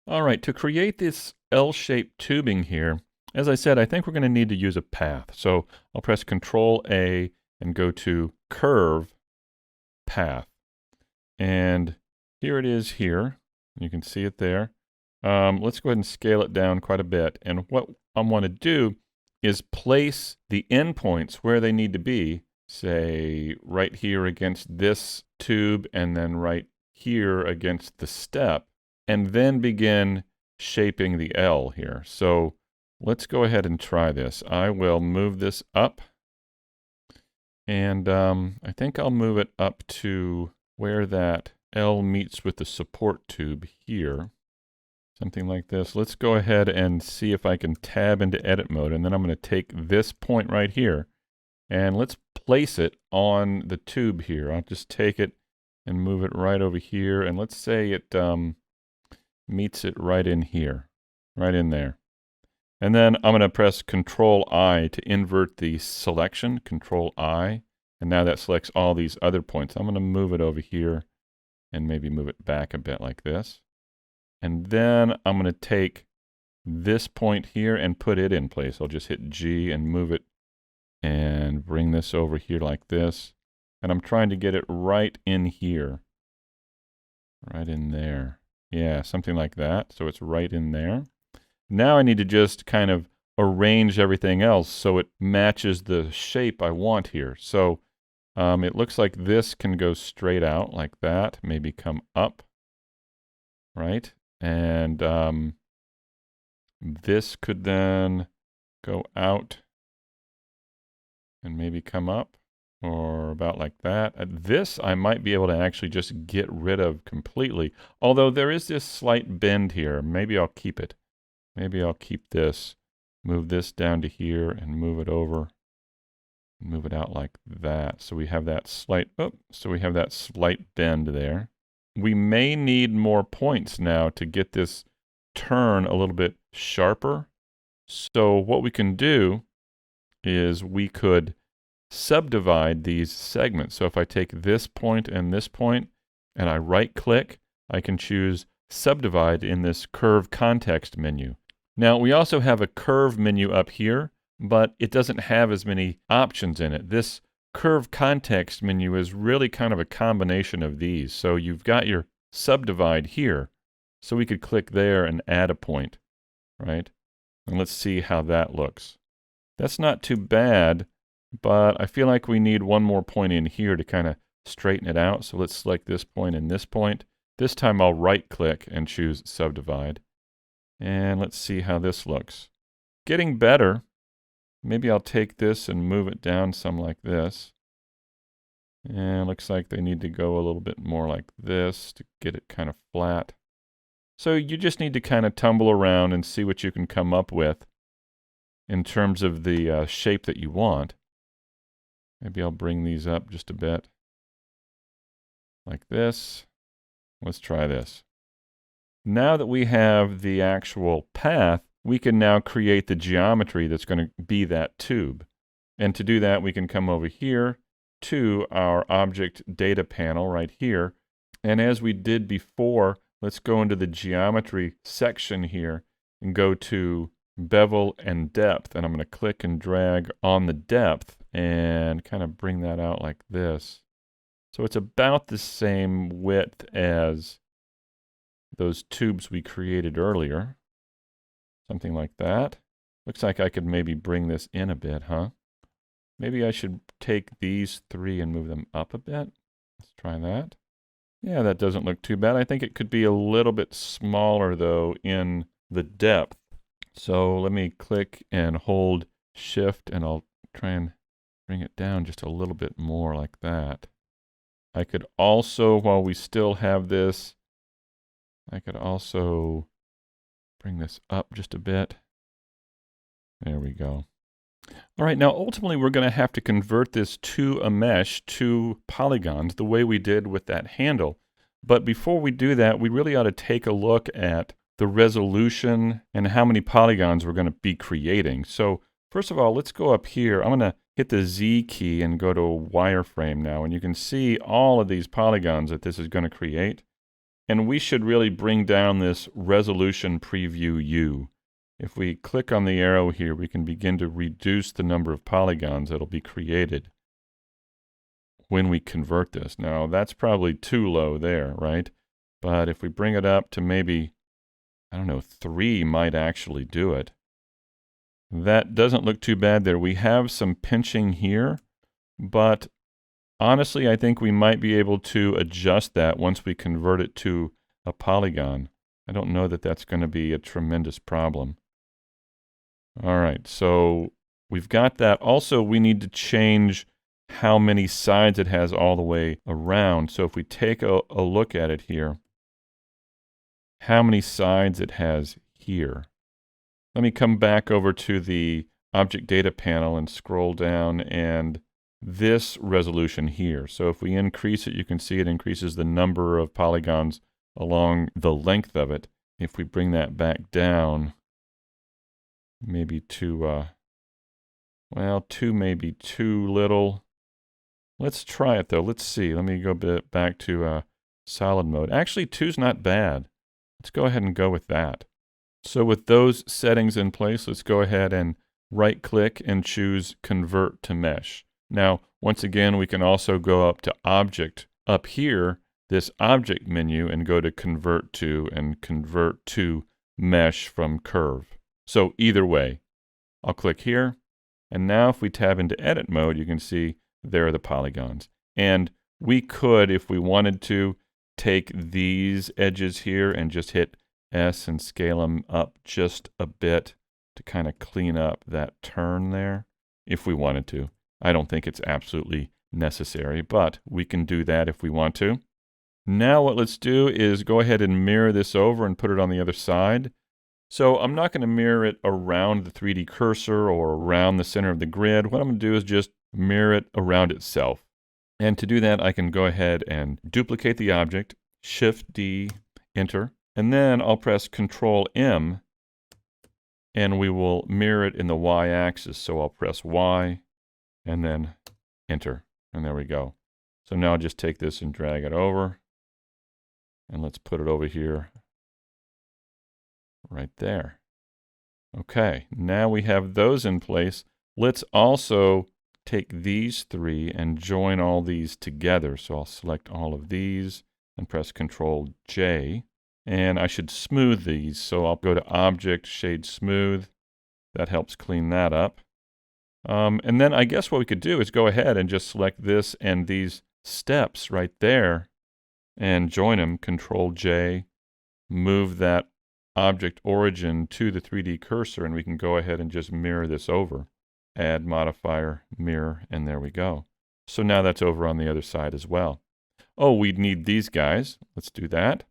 All right, to create this L-shaped tubing here, as I said, I think we're going to need to use a path. So I'll press Control A and go to Curve Path. And here it is here. You can see it there. Let's go ahead and scale it down quite a bit. And what I want to do is place the endpoints where they need to be, say right here against this tube and then right here against the step, and then begin shaping the L here. So let's go ahead and try this. I will move this up, and I think I'll move it up to where that L meets with the support tube here. Something like this. Let's go ahead and see if I can tab into edit mode, and then I'm going to take this point right here and let's place it on the tube here. I'll just take it and move it right over here, and let's say it meets it right in here, right in there. And then I'm going to press Control I to invert the selection, Control I, and now that selects all these other points. I'm going to move it over here and maybe move it back a bit like this. And then I'm going to take this point here and put it in place. I'll just hit G and move it and bring this over here like this. And I'm trying to get it right in here. Right in there. Yeah, something like that. So it's right in there. Now I need to just kind of arrange everything else so it matches the shape I want here. So it looks like this can go straight out like that, maybe come up, right? And this could then go out and maybe come up, or about like that. This I might be able to actually just get rid of completely, although there is this slight bend here. Maybe I'll keep it. Maybe I'll keep this, move this down to here and move it over, move it out like that. So we have that slight, slight bend there. We may need more points now to get this turn a little bit sharper. So what we can do is we could subdivide these segments. So if I take this point and I right click, I can choose subdivide in this curve context menu. Now we also have a curve menu up here, but it doesn't have as many options in it. This curve context menu is really kind of a combination of these. So you've got your subdivide here. So we could click there and add a point, right? And let's see how that looks. That's not too bad, but I feel like we need one more point in here to kind of straighten it out. So let's select this point and this point. This time I'll right click and choose subdivide. And let's see how this looks. Getting better. Maybe I'll take this and move it down some like this. And it looks like they need to go a little bit more like this to get it kind of flat. So you just need to kind of tumble around and see what you can come up with in terms of the shape that you want. Maybe I'll bring these up just a bit. Like this. Let's try this. Now that we have the actual path, we can now create the geometry that's going to be that tube. And to do that, we can come over here to our object data panel right here. And as we did before, let's go into the geometry section here and go to bevel and depth. And I'm going to click and drag on the depth and kind of bring that out like this. So it's about the same width as those tubes we created earlier. Something like that. Looks like I could maybe bring this in a bit, huh? Maybe I should take these three and move them up a bit. Let's try that. Yeah, that doesn't look too bad. I think it could be a little bit smaller, though, in the depth. So let me click and hold Shift, and I'll try and bring it down just a little bit more like that. I could also, while we still have this, I could also bring this up just a bit. There we go. All right, now ultimately we're going to have to convert this to a mesh, to polygons, the way we did with that handle. But before we do that, we really ought to take a look at the resolution and how many polygons we're going to be creating. So first of all, let's go up here. I'm going to hit the Z key and go to wireframe now, and you can see all of these polygons that this is going to create. And we should really bring down this resolution preview U. If we click on the arrow here, we can begin to reduce the number of polygons that'll be created when we convert this. Now, that's probably too low there, right? But if we bring it up to maybe, I don't know, 3 might actually do it. That doesn't look too bad there. We have some pinching here, but honestly, I think we might be able to adjust that once we convert it to a polygon. I don't know that that's going to be a tremendous problem. All right, so we've got that. Also, we need to change how many sides it has all the way around. So if we take a look at it here, how many sides it has here. Let me come back over to the Object Data panel and scroll down, and this resolution here. So if we increase it, you can see it increases the number of polygons along the length of it. If we bring that back down, maybe to, well, 2 may be too little. Let's try it though. Let's see. Let me go back to solid mode. Actually, 2's not bad. Let's go ahead and go with that. So with those settings in place, let's go ahead and right-click and choose Convert to Mesh. Now, once again, we can also go up to Object up here, this Object menu, and go to Convert to, and convert to Mesh from Curve. So either way, I'll click here, and now if we tab into Edit mode, you can see there are the polygons. And we could, if we wanted to, take these edges here and just hit S and scale them up just a bit to kind of clean up that turn there, if we wanted to. I don't think it's absolutely necessary, but we can do that if we want to. Now what let's do is go ahead and mirror this over and put it on the other side. So I'm not going to mirror it around the 3D cursor or around the center of the grid. What I'm going to do is just mirror it around itself. And to do that, I can go ahead and duplicate the object, Shift-D, Enter, and then I'll press Control-M, and we will mirror it in the Y-axis. So I'll press Y, and then Enter, and there we go. So now I'll just take this and drag it over, and let's put it over here, right there. Okay, now we have those in place. Let's also take these 3 and join all these together. So I'll select all of these and press Control-J. And I should smooth these. So I'll go to Object, Shade Smooth. That helps clean that up. And then I guess what we could do is go ahead and just select this and these steps right there and join them. Control-J, move that object origin to the 3D cursor, and we can go ahead and just mirror this over. Add modifier, mirror, and there we go. So now that's over on the other side as well. Oh, we'd need these guys. Let's do that.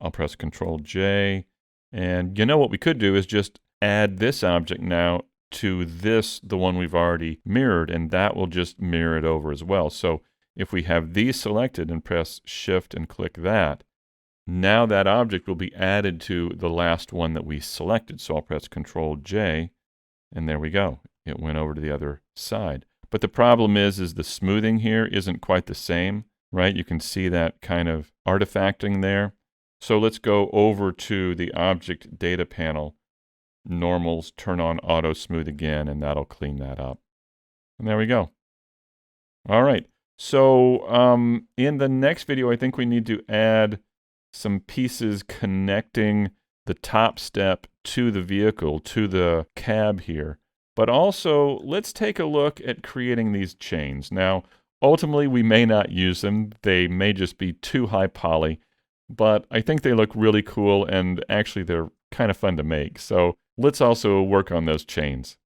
I'll press Control-J, and you know what we could do is just add this object now to this, the one we've already mirrored, and that will just mirror it over as well. So if we have these selected and press Shift and click that, now that object will be added to the last one that we selected. So I'll press Control-J, and there we go. It went over to the other side. But the problem is the smoothing here isn't quite the same, right? You can see that kind of artifacting there. So let's go over to the Object Data panel, Normals, turn on Auto Smooth again, and that'll clean that up. And there we go. All right. So in the next video, I think we need to add some pieces connecting the top step to the vehicle, to the cab here. But also, let's take a look at creating these chains. Now, ultimately, we may not use them. They may just be too high poly. But I think they look really cool, and actually they're kind of fun to make. So let's also work on those chains.